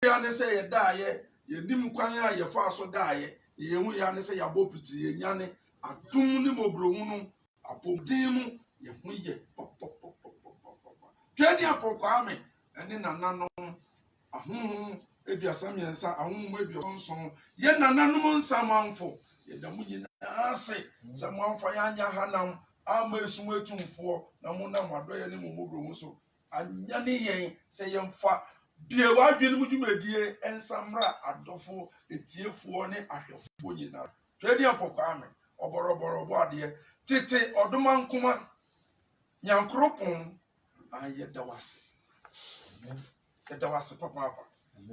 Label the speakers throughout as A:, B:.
A: ya ne say ye daaye ye nim kwan a ye fa so daaye ye hu ya ne say ya bopiti ye nyane atum ni mobrohu no apodin mu ye hu ye twedi apokwa ame ene nananom ahum eduasa miensa ahum eduonson ye nananom nsamanfo ye da munyi na ase samanfo ya anya hanam ama esum etumfo na mo na madoye ne mobrohu so anya ne yen se ye mfa bie wadwene mu dwumadie ensamra adofo etiefuo ne ahwefo nyina twedi apokwa ame oboroboro ade tete odoma nkoma nyankropon ayeda wase yeda wase papa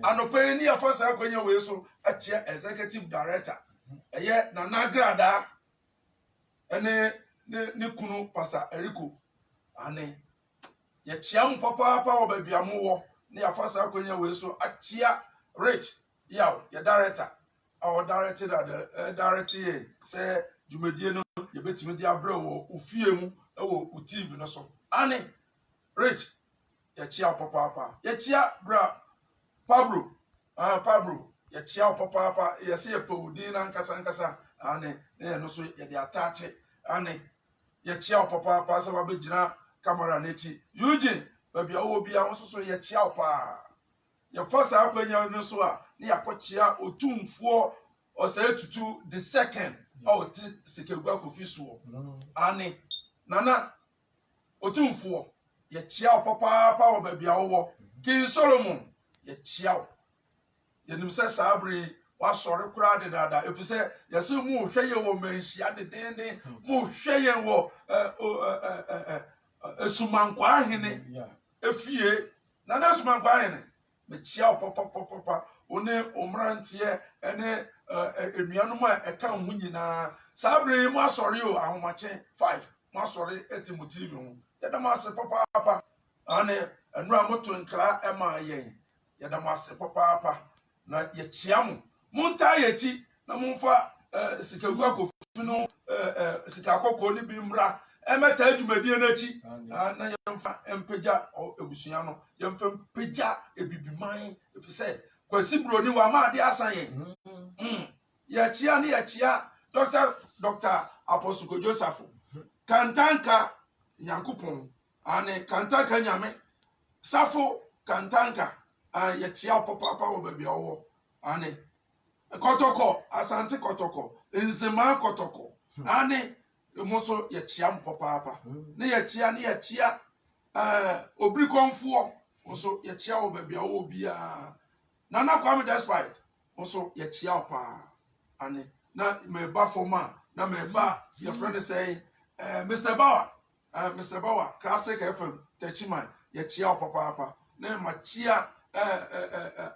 A: anope ni afasa akwanya we so achia executive director eye na nagrada ene ne kunu pasa eriko ane ye chiam papa obabiamu wo ne afasa akwanya we so achia rich yaw ye director our director that director say dwumadie no ye betimi dia bra wo ofie mu wo TV no so ane rich ye chia papa ye chia bra Pablo ye chia papa ye se ye powudi na nkasa ane ne no so ye de attach ane ye chia papa se wa begina camera n'echi Eugene babia wo bia wo so ye chia pa ye force akwanya no so a ne yakochia otumfuo osa tutu the second out sikegwa kofi so ane nana otumfuo ye chia papa wo babia wo King Solomon ye chia ye nim se sabre wa sore kura de dada efise ye se mu hweye wo manhia de denden mu hweye wo esumankwa ahene efie nana esumankwa ahene me chia papa one omrantie ene enuanum a eka hu nyina sabre mu asore o ahomache 5 mu asore etimoti bi hu yedamase papa ane enura moto nkra ema yen yedamase papa na ye chiamu munta yechi na mumfa sikagua kofi no sikakoko ni bi mra emeta adwumadie n'achi na yemfa empeja ebusuya no yemfa empeja ebibiman efise kwasi broni wa ma ade asan ye chia ne ye chia Dr. Apostle Joseph kantanka nyankopon ane kantanka nyame safo kantanka ye chia papa wo babia wo ane kotoko asante kotoko nzema kotoko ane moso ye chia papa ne ye chia obri konfuo moso ye chia wo babia wo bia nana kwame despite moso ye chia pa ane na me ba forma na me ba your friend say Mr. Bauer classic FM techiman ye chia papa na ma chia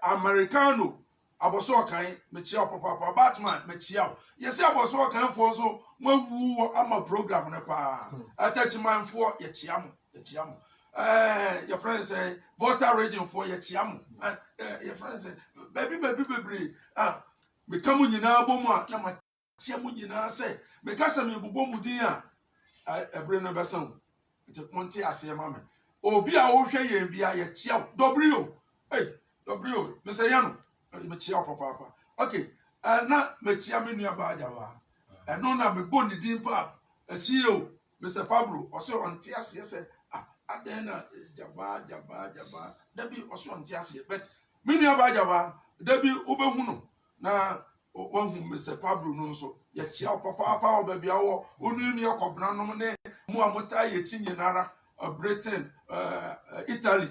A: Americano aboso kan me chia papa Batman me chia ye say aboso kan fo so mawu ama program ne pa techiman fo ye chia mo your friend say voter region for ye chia mo your friend say baby me kamu nyina bomu a na ma chia mu nyina say me kasa me bubo mu din a ebre no besan nti monte ase ma me obi a wo hwe yen bia ye chia w me say ya no me chia papa okay na me chia me nua ba ajawa eno na me bo ni din pa CEO Mr. Pablo o se onte ase say aden na jaba dabi o se onte ase but me nua ba ajawa dabi obehu no na wahu Mr. Pablo no so ye chia papa obabia wo onu akobna no ne mu amota ye tinye nara Britain Italy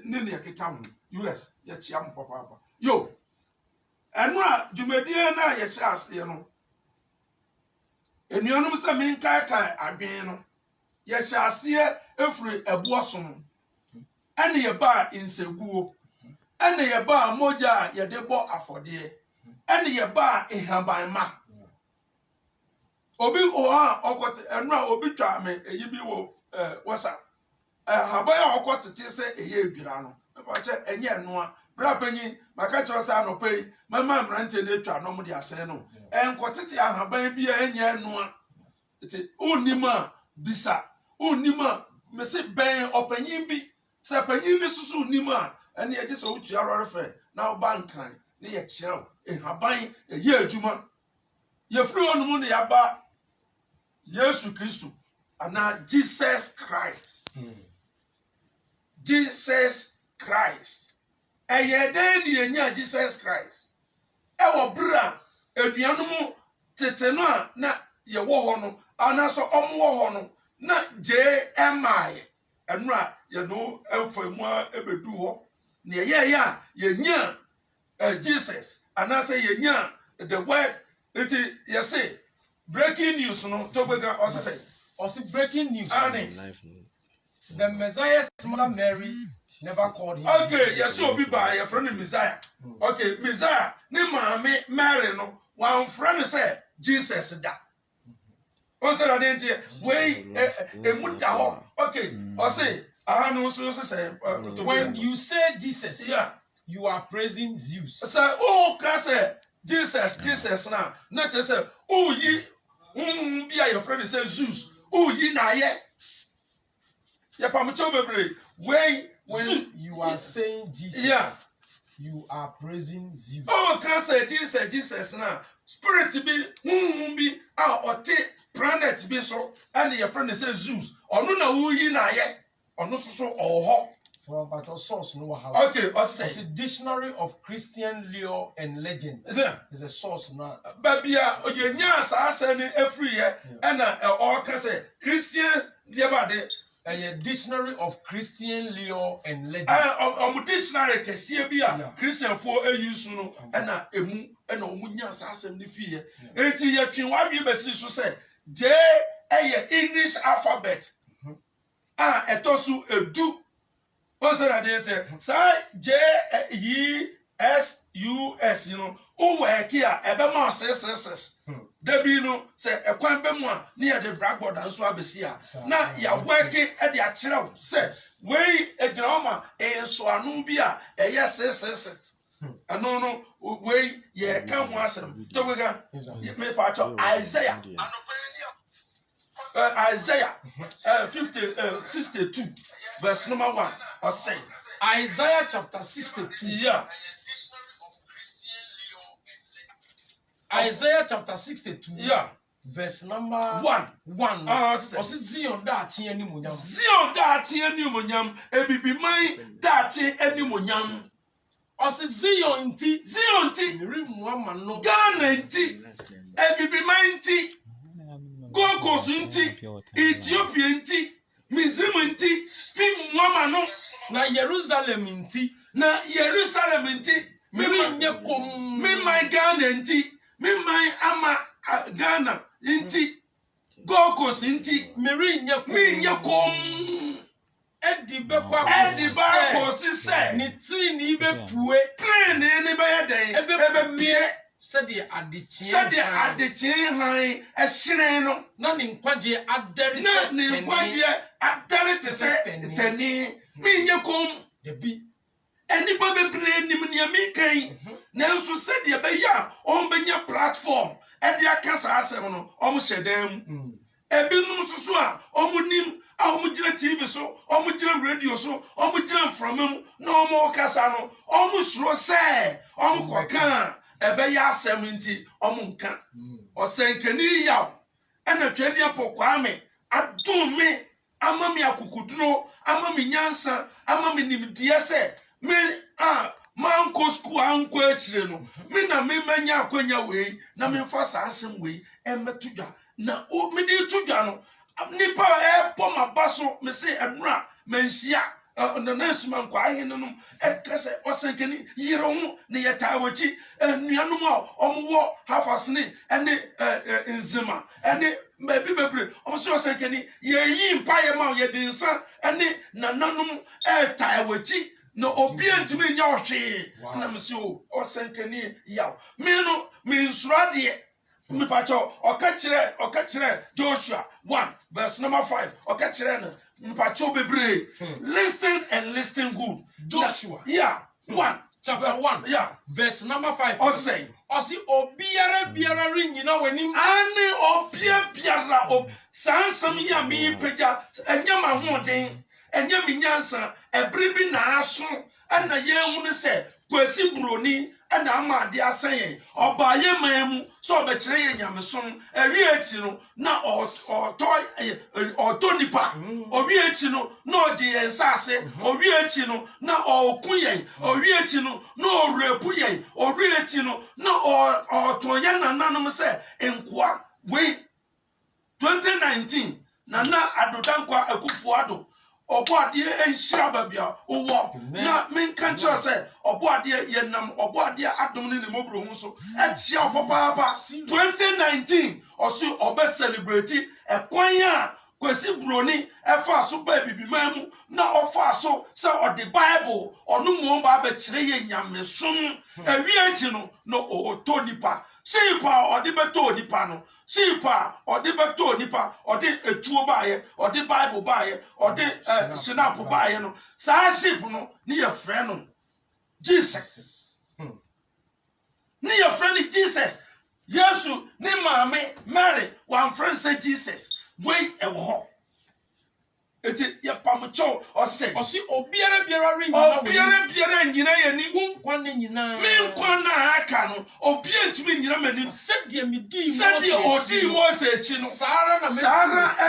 A: ne keka hu US ye chia papa yo enu a dwumadie na ye hya ase no enuanum se men kai adwen no ye hya ase efri ebosom ene ye ba inseguo ene ye ba moja ye de bo afode ene ye ba ehaban ma obi oha okote enra obi twa me eyi bi wo wasa haban ya okotete se eye edwira no ba che enye enoa bra panyi maka cho sa no pai mama mrante na twa no mo de asen no enkotete haban bi enye enoa eti onima bisa onima mese ben opanyin bi se panyin bi susu onima ene ye je se otua rore fe na obankran ne ye kyerɛw ehaban ye adwuma ye free on mu ne yaba Yesu Kristo ana Jesus Christ. Jesus Christ. Eye den ye nya Jesus Christ. E wo bra anuanom tete no a na ye wo ho no ana so omwo ho no na JMI enu a ye no emfamu a ebedu ho ne ye ya ye nya Jesus ana say ye nya the word it ye say breaking news no Togbega also say
B: breaking news.
C: The Messiah's mother Mary never called him.
A: Okay, yes, so be by your friend Messiah. Okay, Messiah, ni mama Mary no one friend say Jesus da. On say that dey wey emuda ho. Okay, I say no so say
C: when you say Jesus,
A: yeah,
C: you are praising Zeus.
A: Say oh can say Jesus now. Not just say oh yi be your friend say Zeus. Oh yi na ye. Ya pamucho bebre when
C: you are saying Jesus,
A: yeah,
C: you are praising Zeus.
A: Oh, can say Jesus now. Spirit be be or planet be so, and your friend says Zeus. Or no, who ye na ye, or no so or
C: ho. But a source no how.
A: Okay, I say.
C: It's a dictionary of Christian lore and legend.
A: Yeah,
C: there's a source now.
A: Baby, you nyas I send every year, and all can say Christian dear body.
C: A dictionary of Christian lore and legend.
A: Dictionary can see a Christian for a use no, and emu and omunyas asem ni fie. Enti ye twin wa bi besi so say J English alphabet. Etosu edu. What's that say J E S U S, you know. O work here ebe ma SS. Debi no say ekwan be mu a na ye de blackboard anso abesi a na ya work e de a kyerɛw say we e drama enso anu bi a eye SS. Ano no we ye kan ho asem Togbega me pa cho Isaiah Isaiah 62 verse number 1 or say
C: Isaiah chapter 62.
A: Yeah.
C: Isaiah chapter 62.
A: Yeah.
C: Verse number
A: 1.
C: Osi Zion da tie ni munyam.
A: Zion da tie ni munyam. Ebibi man da tie ni munyam.
C: Osi Zion nti.
A: Ri
C: ama no.
A: Ghana nti. Ebibi man nti. Gogos nti. Ethiopia nti. Misrim nti. Mi ama no.
C: Na Jerusalem nti.
A: Mi my Ghana nti. Mi my ama Ghana inti Gogos inti
C: mi
A: nye kom
C: edi beko
A: se
C: ni trini be pue
A: trini ni be den ebe pie
C: sede adechie
A: han ehire no
C: na ni nkwaje adare
A: te se tani mi nye kom
C: debi
A: enipa bebre nim ne mi kan nanso sede be ya on benya platform edi akasa asem no omo hyedam ebinum susu a omo nim a omo gira TV so omo gira radio so omo gira mframam na omo kasa no omo suro se omo koka ebe ya asem nti omo nka osenkani yaw ena twedi apokwame adome amami akukuduro amami nyansa amami nimdie se me manko school anko echire no me na me manya akwanya we na me fa asem we emetudwa na o me di tudwa no nipa mabaso me se enura menhia na nasuma nkwa ahene no ekase osenkeni yire ho ne yetawachi nuanom a omwo hafasne ene nzima ene mabi bebre omso osenkeni yeyi mpaye ma ye dinsa ene nananom etawachi no obi antimi nya ohwe na mse o osenkani yaw me no me nsura de me pacho oka kire Joshua 1 verse number 5 oka kire na me pacho bebre listen good
C: Joshua
A: 1
C: chapter 1 verse number 5 osi obiara rinyina wanim
A: ani obiara sansam ya mi peja enyama hoden enyam nyansa ebre bi na aso ana ye hunu se kwesi broni na amade asen obaye manmu so obekire ye nyamesom ewi echi no na oto nipa owi echi no na odi ensase owi echi no na okun yen owi echi no na orepu yen owi echi no na oton ye nananom se enkoa we 2019 na adodankwa Akufo-Addo oboade enhira babia owo na menka kire se oboade yenam oboade adom ne mobro hu so echia opapa 2019 osu obe celebrate ekwan a kwesi broni efa so ba bibimamu na ofa so se odi Bible onu mo ba be kire ye nyamesom ewi echi no no oto nipa shipa odi beto nipa no shipa odi beto nipa odi etuo baaye odi Bible baaye odi sinap baaye no sa ship no ni ye frɛ no Jesus ni ye frɛ ni Jesus Yesu ni maame Mary wan frɛ say Jesus wey ewo ho eti ye pamcho ose
C: obiara
A: nyina ye ni
C: nkwa ne nyina
A: me nkwa na aka no obia ntumi nyina mani
C: sɛdeɛ medi
A: Mose echi no
C: Sara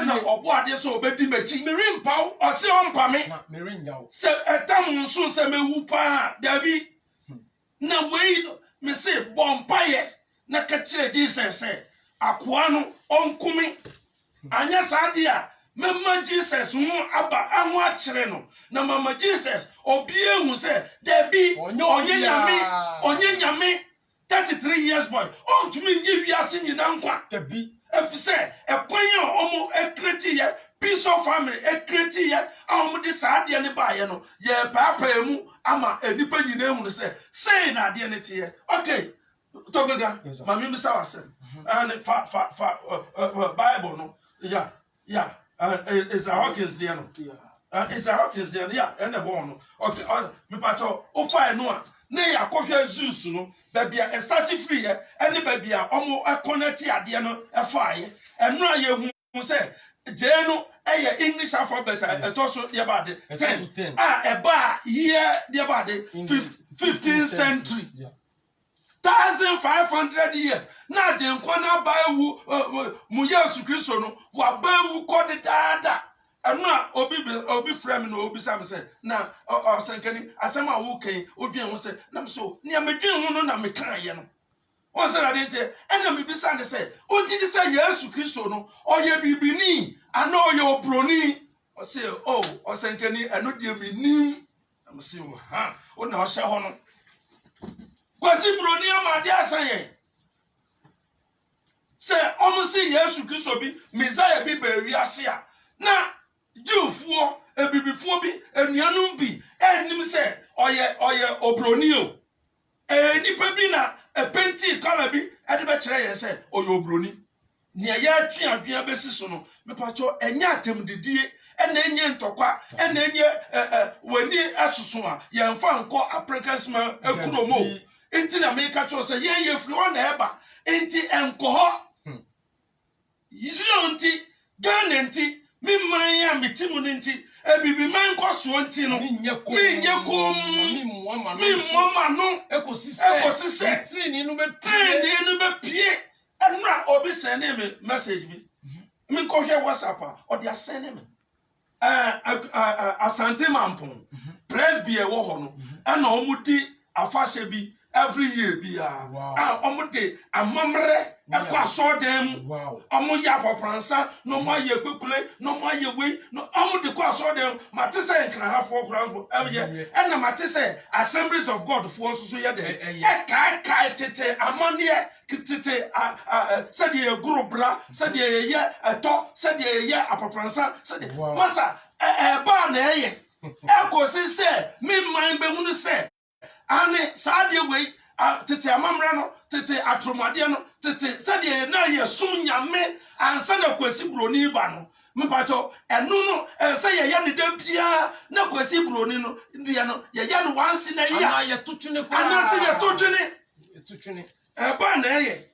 A: na oboade so obedi machi
C: merimpaw
A: ose ompame
C: na merinyaw
A: se etam nso se mewu pa dabi na wei me se bompaye na ka kire Jesus se akoa no onkumi anya saade a mama Jesus hu aba ahu akire no na mama Jesus obie hu se dabi onye nyame 33 years boy ontumi nyi wiase nyina nkwa
C: dabi
A: efise ekwan a omo ekreti ye peace of family ekreti ye omo de saade ne baaye no ye papa mu ama enipa nyina hu se say na ade ne tie okay togaga mami mi sawa se and fa Bible no yeah it's a Hawkins there no it's a Hawkins there yeah and the one no okay me pacho o fa no a na ya kofia Zeus no babia e start free ye ene babia omo connect ade no e fa ye eno aye hu se je no eye English alphabet etoso ye bade 10 eba year ye bade 15th century 1500 years na je nkwa na ba ewu mu Yesu Kristo no wa ba ewu kodi dada eno a obi frame no obi sam se na osenkani asem a wo kan odwen ho se na so ne amedwen ho no na me kan ye no won se na de te ena me bisa ne se ogidi se Yesu Kristo no oye bibini ana oye obroni o se osenkani eno de menim na se ha o na o hye ho no kwasi broni amade asan se omusi Yesu Kristo bi Messiah bi ba wi ase a na Jewfuo ebibifuo bi enuanum bi enim se oye obroni o nipa bi na penti kala bi ade be kire ye se oye obroni ne ya atweadwea besi so no mepacho enya atemdidie ena enye ntokwa ena enye wani asusu a ye mfa nko aprikasma ekuromo enti na me ka cho se ye firi o na eba enti enkoho yizio enti Ghana enti mi man ya mitimu nti ebibi man koso nti no mi nye kom mi mwama no ekosise tini no be pie enra obi send me message bi mi ko hwe WhatsApp a odi asend me asante mampon press bi e wo ho no na omudi afahye bi every year bi omude amamre ekwa so dem omu ya popransa no mo ye kwekule no mo ye we no omude kwa so dem matese nkra ha for ground ye na matese Assemblies of God for so ye de kai tete amane tete said ye gurubra said ye eto said ye apopransa said masa ba na ye ekosi se mi man be hunu se ane saade we tete amamre no tete atromade no tete saade na ye sum nyame ansa na kwasi broni ba no mepacho enu no se ye ne da bia na kwasi broni no dia no ye no wansi na ya
C: ana ye tutune kwa
A: ana se ye tutune ba na ye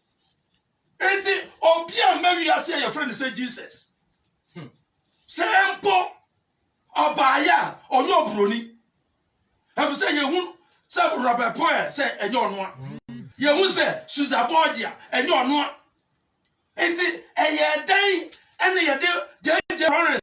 A: enti obi a mawi ase ye friend say Jesus sempo obaya onyo broni efu se ye hu sɛ Robert Poyer sɛ ɛnyɛ ɔno a yɛhu sɛ Susan Borgia ɛnyɛ ɔno a nti ɛyɛ dan ɛne yɛde JJ Lawrence